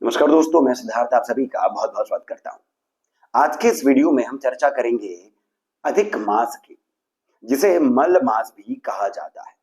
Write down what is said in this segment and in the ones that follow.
नमस्कार दोस्तों, मैं सिद्धार्थ आप सभी का बहुत बहुत स्वागत करता हूं। आज के इस वीडियो में हम चर्चा करेंगे अधिक मास की, जिसे मल मास भी कहा जाता है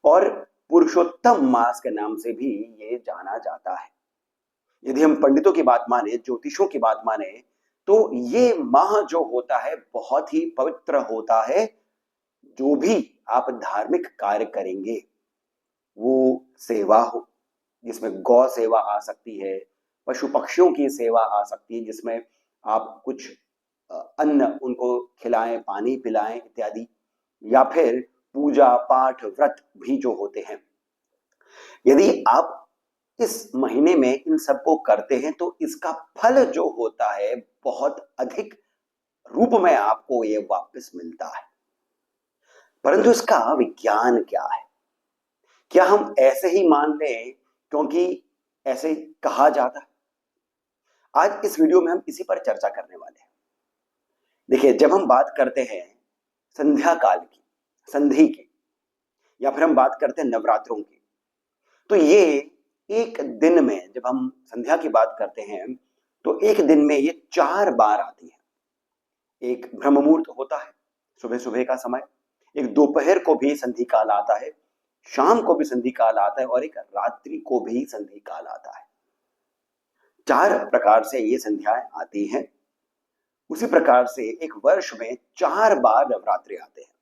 और पुरुषोत्तम मास के नाम से भी ये जाना जाता है। यदि हम पंडितों की बात माने, ज्योतिषों की बात माने, तो ये माह जो होता है बहुत ही पवित्र होता है। जो भी आप धार्मिक कार्य करेंगे, वो सेवा हो, जिसमें गौ सेवा आ सकती है, पशु पक्षियों की सेवा आ सकती है, जिसमें आप कुछ अन्न उनको खिलाएं, पानी पिलाएं इत्यादि, या फिर पूजा पाठ व्रत भी जो होते हैं। यदि आप इस महीने में इन सबको करते हैं तो इसका फल जो होता है बहुत अधिक रूप में आपको ये वापस मिलता है। परंतु इसका विज्ञान क्या है? क्या हम ऐसे ही मान लें क्योंकि ऐसे कहा जाता है? आज इस वीडियो में हम इसी पर चर्चा करने वाले हैं। देखिए, जब हम बात करते हैं संध्या काल की, संधि की, या फिर हम बात करते हैं नवरात्रों की, तो ये एक दिन में, जब हम संध्या की बात करते हैं तो एक दिन में ये 4 बार आती है। एक ब्रह्म मुहूर्त होता है, सुबह सुबह का समय, एक दोपहर को भी संधि काल आता है, शाम को भी संधि काल आता है, और एक रात्रि को भी संधि काल आता है। 4 प्रकार से ये संध्याएं आती हैं। उसी प्रकार से एक वर्ष में 4 बार नवरात्रि आते हैं।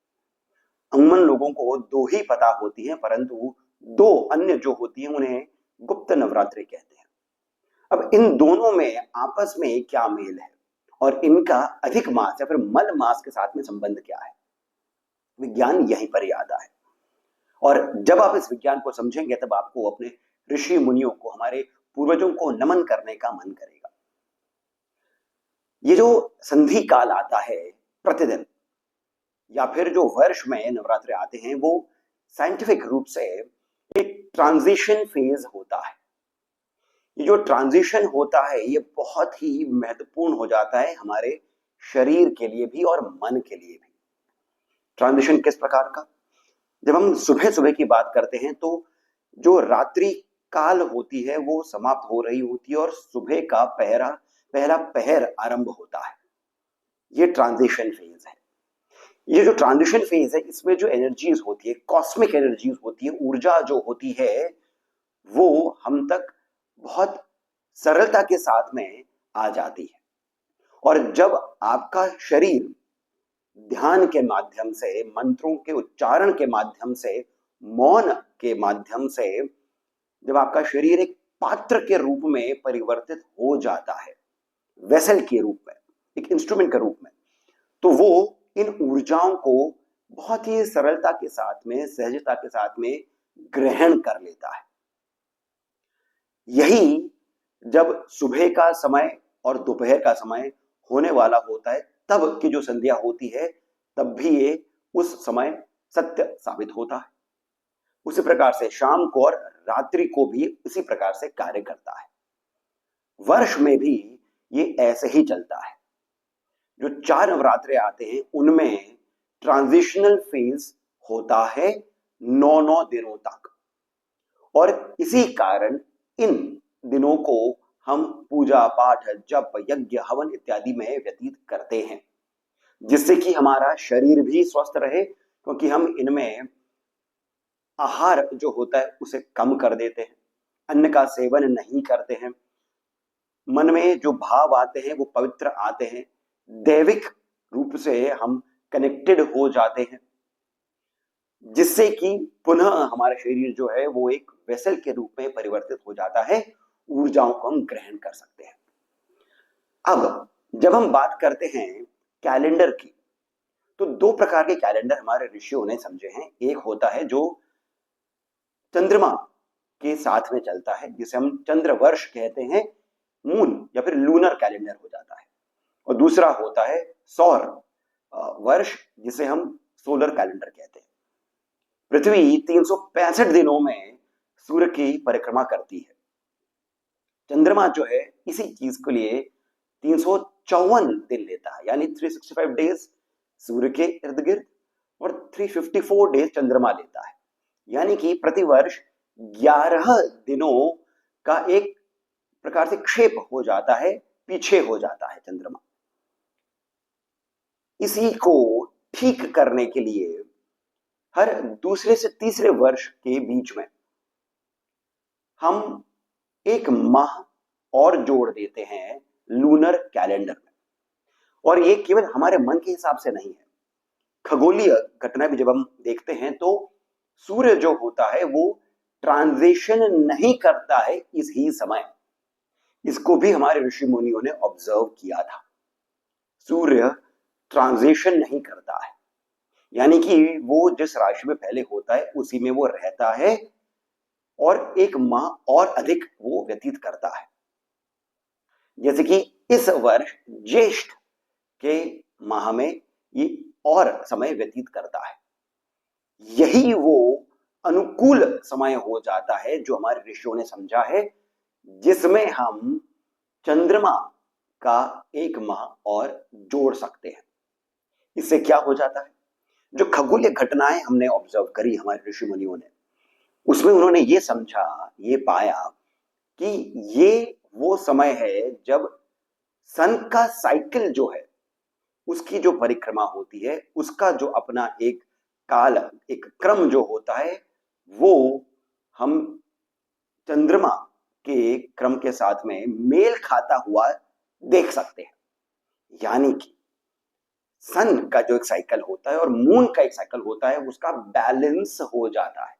अमूमन लोगों को 2 ही पता होती हैं, परंतु 2 अन्य जो होती हैं उन्हें गुप्त नवरात्रि कहते हैं। अब इन दोनों में आपस में क्या मेल है और इनका अधिक मास या फिर मल मास के साथ में संबंध क्या है? विज्ञान यहीं पर ही आता है। और जब आप इस विज्ञान को समझेंगे तब आपको अपने ऋषि मुनियों को, हमारे पूर्वजों को नमन करने का मन करेगा। ये जो संधि काल आता है प्रतिदिन, या फिर जो वर्ष में नवरात्रे आते हैं, वो साइंटिफिक रूप से एक ट्रांजिशन फेज होता है। ये जो ट्रांजिशन होता है ये बहुत ही महत्वपूर्ण हो जाता है हमारे शरीर के लिए भी और मन के लिए भी। ट्रांजिशन किस प्रकार का? जब हम सुबह सुबह की बात करते हैं तो जो रात्रि काल होती है वो समाप्त हो रही होती है और सुबह का पहला पहर आरंभ होता है। ये ट्रांजिशन फेज है। ये जो ट्रांजिशन फेज है, इसमें जो एनर्जीज होती है, कॉस्मिक एनर्जीज होती है, ऊर्जा जो होती है, वो हम तक बहुत सरलता के साथ में आ जाती है। और जब आपका शरीर ध्यान के माध्यम से, मंत्रों के उच्चारण के माध्यम से, मौन के माध्यम से, जब आपका शरीर एक पात्र के रूप में परिवर्तित हो जाता है, वेसल के रूप में, एक इंस्ट्रूमेंट के रूप में, तो वो इन ऊर्जाओं को बहुत ही सरलता के साथ में, सहजता के साथ में ग्रहण कर लेता है। यही जब सुबह का समय और दोपहर का समय होने वाला होता है, तब की जो संध्या होती है, तब भी ये उस समय सत्य साबित होता है। उसी प्रकार से शाम को और रात्रि को भी इसी प्रकार से कार्य करता है। वर्ष में भी ये ऐसे ही चलता है। जो 4 नवरात्रे आते हैं उनमें ट्रांजिशनल फेज होता है 9 दिनों तक, और इसी कारण इन दिनों को हम पूजा पाठ, जप, यज्ञ, हवन इत्यादि में व्यतीत करते हैं, जिससे कि हमारा शरीर भी स्वस्थ रहे, क्योंकि हम इनमें आहार जो होता है उसे कम कर देते हैं, अन्न का सेवन नहीं करते हैं, मन में जो भाव आते हैं वो पवित्र आते हैं, दैविक रूप से हम कनेक्टेड हो जाते हैं, जिससे कि पुनः हमारा शरीर जो है वो एक वेसल के रूप में परिवर्तित हो जाता है, ऊर्जाओं को हम ग्रहण कर सकते हैं। अब जब हम बात करते हैं कैलेंडर की, तो 2 प्रकार के कैलेंडर हमारे ऋषियों ने समझे हैं। एक होता है जो चंद्रमा के साथ में चलता है, जिसे हम चंद्र वर्ष कहते हैं, मून या फिर लूनर कैलेंडर हो जाता है, और दूसरा होता है सौर वर्ष, जिसे हम सोलर कैलेंडर कहते हैं। पृथ्वी 365 दिनों में सूर्य की परिक्रमा करती है। चंद्रमा जो है इसी चीज के लिए 354 दिन लेता है, यानी 365 डेज सूर्य के इर्द गिर्द और 354 डेज चंद्रमा लेता है, यानी कि प्रतिवर्ष 11 दिनों का एक प्रकार से क्षेप हो जाता है, पीछे हो जाता है चंद्रमा। इसी को ठीक करने के लिए हर दूसरे से तीसरे वर्ष के बीच में हम एक माह और जोड़ देते हैं लूनर कैलेंडर में। और ये केवल हमारे मन के हिसाब से नहीं है, खगोलीय घटना भी जब हम देखते हैं तो सूर्य जो होता है वो ट्रांजिशन नहीं करता है इस ही समय। इसको भी हमारे ऋषि मुनियों ने ऑब्जर्व किया था। सूर्य ट्रांजिशन नहीं करता है, यानी कि वो जिस राशि में पहले होता है उसी में वो रहता है और एक माह और अधिक वो व्यतीत करता है। जैसे कि इस वर्ष ज्येष्ठ के माह में ये और समय व्यतीत करता है। यही वो अनुकूल समय हो जाता है जो हमारे ऋषियों ने समझा है, जिसमें हम चंद्रमा का एक माह और जोड़ सकते हैं। इससे क्या हो जाता है, जो खगोलीय घटनाएं हमने ऑब्जर्व करी हमारे ऋषि मुनियों ने, उसमें उन्होंने ये समझा, ये पाया कि ये वो समय है जब सन का साइकिल जो है उसकी जो परिक्रमा होती है, उसका जो अपना एक काल, एक क्रम जो होता है, वो हम चंद्रमा के क्रम के साथ में मेल खाता हुआ देख सकते हैं। यानी कि सन का जो एक साइकिल होता है और मून का एक साइकिल होता है, उसका बैलेंस हो जाता है।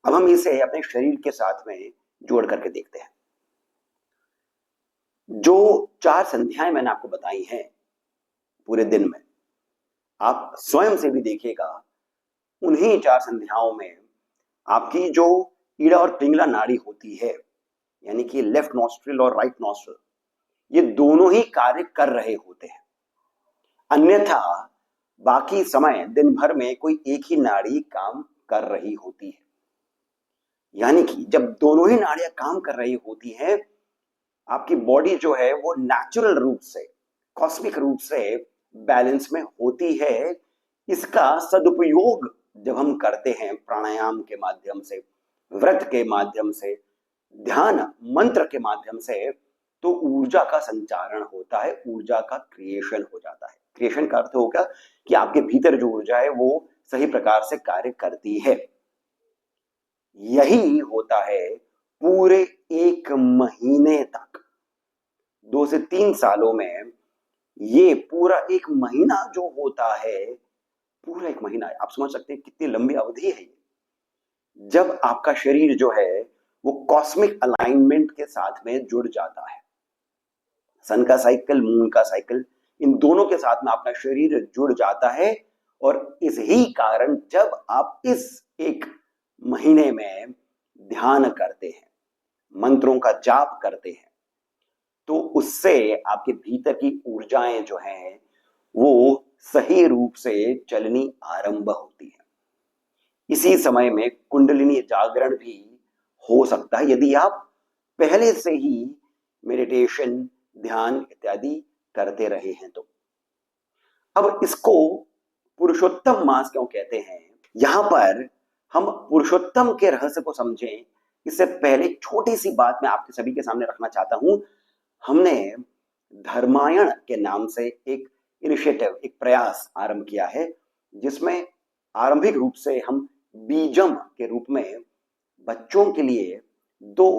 अब हम इसे अपने शरीर के साथ में जोड़ करके देखते हैं। जो 4 संध्याएं मैंने आपको बताई हैं पूरे दिन में, आप स्वयं से भी देखिएगा, उन्हीं 4 संध्याओं में आपकी जो ईड़ा और पिंगला नाड़ी होती है, यानी कि लेफ्ट नॉस्ट्रिल और राइट नॉस्ट्रिल, ये दोनों ही कार्य कर रहे होते हैं। अन्यथा बाकी समय दिन भर में कोई एक ही नाड़ी काम कर रही होती है। यानी कि जब दोनों ही नाड़ियां काम कर रही होती हैं, आपकी बॉडी जो है वो नेचुरल रूप से, कॉस्मिक रूप से बैलेंस में होती है। इसका सदुपयोग जब हम करते हैं प्राणायाम के माध्यम से, व्रत के माध्यम से, ध्यान मंत्र के माध्यम से, तो ऊर्जा का संचारण होता है, ऊर्जा का क्रिएशन हो जाता है। क्रिएशन का अर्थ होगा कि आपके भीतर जो ऊर्जा है वो सही प्रकार से कार्य करती है। यही होता है पूरे 1 महीने तक। 2 से 3 सालों में ये पूरा 1 महीना जो होता है, पूरा 1 महीना, आप समझ सकते हैं कितनी लंबी अवधि है ये, जब आपका शरीर जो है वो कॉस्मिक अलाइनमेंट के साथ में जुड़ जाता है। सन का साइकिल, मून का साइकिल, इन दोनों के साथ में अपना शरीर जुड़ जाता है। और इस ही कारण जब आप इस 1 महीने में ध्यान करते हैं, मंत्रों का जाप करते हैं, तो उससे आपके भीतर की ऊर्जाएं जो हैं वो सही रूप से चलनी आरंभ होती है। इसी समय में कुंडलिनी जागरण भी हो सकता है यदि आप पहले से ही मेडिटेशन, ध्यान इत्यादि करते रहे हैं तो। अब इसको पुरुषोत्तम मास क्यों कहते हैं, यहां पर हम पुरुषोत्तम के रहस्य को समझें इससे पहले एक छोटी सी बात मैं आपके सभी के सामने रखना चाहता हूं। हमने धर्मायण के नाम से एक इनिशिएटिव, एक प्रयास आरंभ किया है, जिसमें आरंभिक रूप से हम बीजम के रूप में बच्चों के लिए 2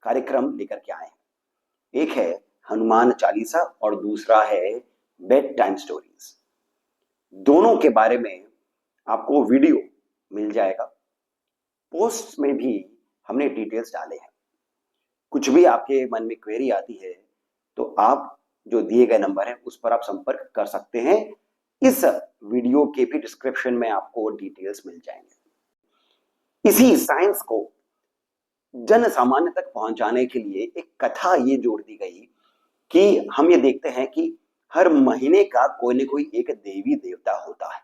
कार्यक्रम लेकर के आए हैं। एक है हनुमान चालीसा और दूसरा है बेड टाइम स्टोरीज। दोनों के बारे में आपको वीडियो मिल जाएगा। पोस्ट में भी हमने डिटेल्स डाले हैं। कुछ भी आपके मन में क्वेरी आती है तो आप जो दिए गए नंबर है उस पर आप संपर्क कर सकते हैं। इस वीडियो के भी डिस्क्रिप्शन में आपको डिटेल्स मिल जाएंगे। इसी साइंस को जन सामान्य तक पहुंचाने के लिए एक कथा ये जोड़ दी गई कि हम ये देखते हैं कि हर महीने का कोई न कोई एक देवी देवता होता है।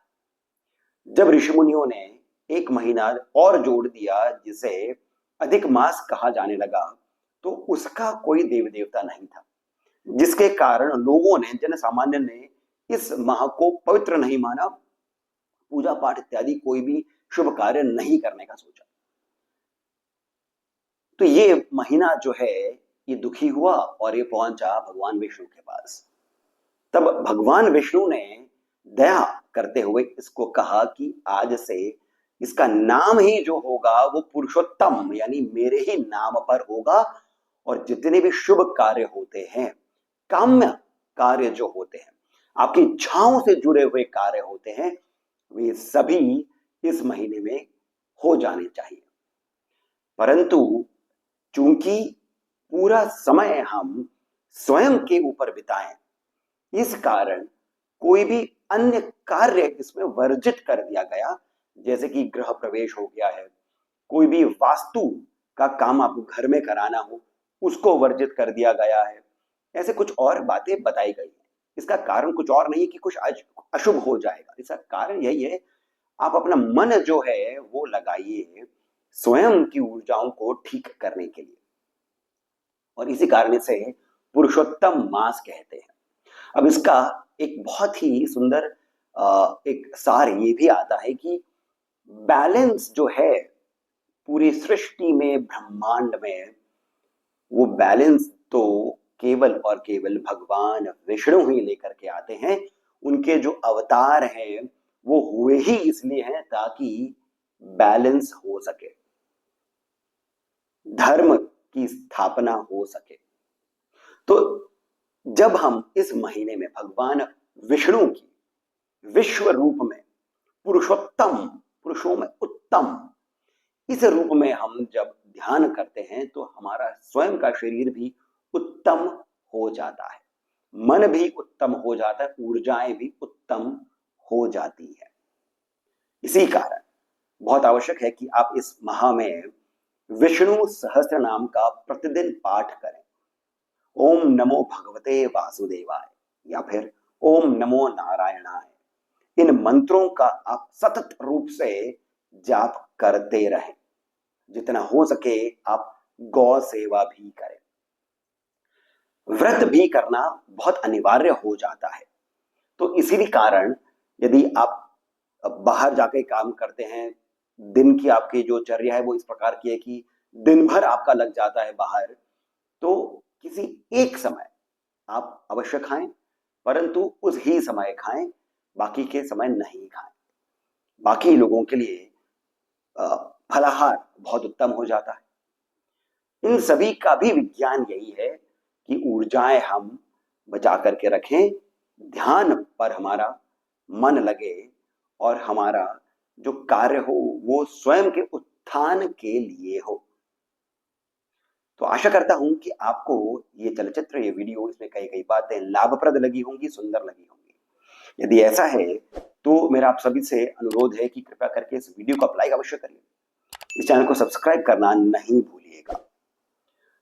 जब ऋषि मुनियों ने 1 महीना और जोड़ दिया, जिसे अधिक मास कहा जाने लगा, तो उसका कोई देवी देवता नहीं था, जिसके कारण लोगों ने, जन सामान्य ने इस माह को पवित्र नहीं माना, पूजा पाठ इत्यादि कोई भी शुभ कार्य नहीं करने का सोचा। तो ये महीना जो है ये दुखी हुआ और ये पहुंचा भगवान विष्णु के पास। तब भगवान विष्णु ने दया करते हुए इसको कहा कि आज से इसका नाम ही जो होगा वो पुरुषोत्तम यानी मेरे ही नाम पर होगा, और जितने भी शुभ कार्य होते हैं, काम्य कार्य जो होते हैं, आपकी इच्छाओं से जुड़े हुए कार्य होते हैं, वे सभी इस महीने में हो जाने चाहिए। परंतु चूंकि पूरा समय हम स्वयं के ऊपर बिताएं, इस कारण कोई भी अन्य कार्य इसमें वर्जित कर दिया गया, जैसे कि गृह प्रवेश हो गया है, कोई भी वास्तु का काम आपको घर में कराना हो उसको वर्जित कर दिया गया है, ऐसे कुछ और बातें बताई गई हैं। इसका कारण कुछ और नहीं कि कुछ आज अशुभ हो जाएगा, इसका कारण यही है, आप अपना मन जो है वो लगाइए स्वयं की ऊर्जाओं को ठीक करने के लिए, और इसी कारण से पुरुषोत्तम मास कहते हैं। अब इसका एक बहुत ही सुंदर एक सार ये भी आता है कि बैलेंस जो है पूरी सृष्टि में, ब्रह्मांड में, वो बैलेंस तो केवल और केवल भगवान विष्णु ही लेकर के आते हैं। उनके जो अवतार हैं वो हुए ही इसलिए हैं ताकि बैलेंस हो सके, धर्म की स्थापना हो सके। तो जब हम इस महीने में भगवान विष्णु की विश्व रूप में, पुरुषोत्तम, पुरुषों में उत्तम, इस रूप में हम जब ध्यान करते हैं तो हमारा स्वयं का शरीर भी उत्तम हो जाता है, मन भी उत्तम हो जाता है, ऊर्जाएं भी उत्तम हो जाती है। इसी कारण बहुत आवश्यक है कि आप इस माह में विष्णु सहस्त्र नाम का प्रतिदिन पाठ करें। ओम नमो भगवते वासुदेवाय या फिर ओम नमो नारायणाय, इन मंत्रों का आप सतत रूप से जाप करते रहें। जितना हो सके आप गौ सेवा भी करें। व्रत भी करना बहुत अनिवार्य हो जाता है, तो इसी कारण यदि आप बाहर जाके काम करते हैं, दिन की आपकी जो चर्या है वो इस प्रकार की है कि दिन भर आपका लग जाता है बाहर, तो किसी एक समय आप अवश्य खाएं, परंतु उस ही समय खाएं, बाकी के समय नहीं खाएं। बाकी लोगों के लिए फलाहार बहुत उत्तम हो जाता है। इन सभी का भी विज्ञान यही है कि ऊर्जाएं हम बचा करके रखें, ध्यान पर हमारा मन लगे और हमारा जो कार्य हो वो स्वयं के उत्थान के लिए हो। तो आशा करता हूं कि आपको ये चलचित्र, ये वीडियो, इसमें कई कई बातें लाभप्रद लगी होंगी, सुंदर लगी होंगी। यदि ऐसा है तो मेरा आप सभी से अनुरोध है कि कृपया करके इस वीडियो को लाइक अवश्य करिए, इस चैनल को सब्सक्राइब करना नहीं भूलिएगा,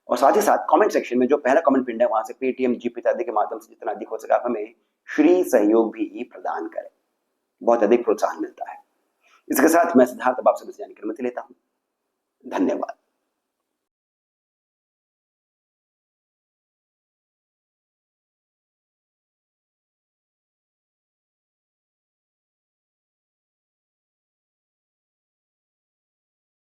और साथ ही साथ कमेंट सेक्शन में जो पहला कमेंट पिन है वहां से पेटीएम, जीपे आदि के माध्यम से जितना अधिक हो सके आप हमें श्री सहयोग भी प्रदान करें, बहुत अधिक प्रोत्साहन मिलता है। इसके साथ मैं सिद्धार्थ अब आपसे विदा लेता हूं। धन्यवाद।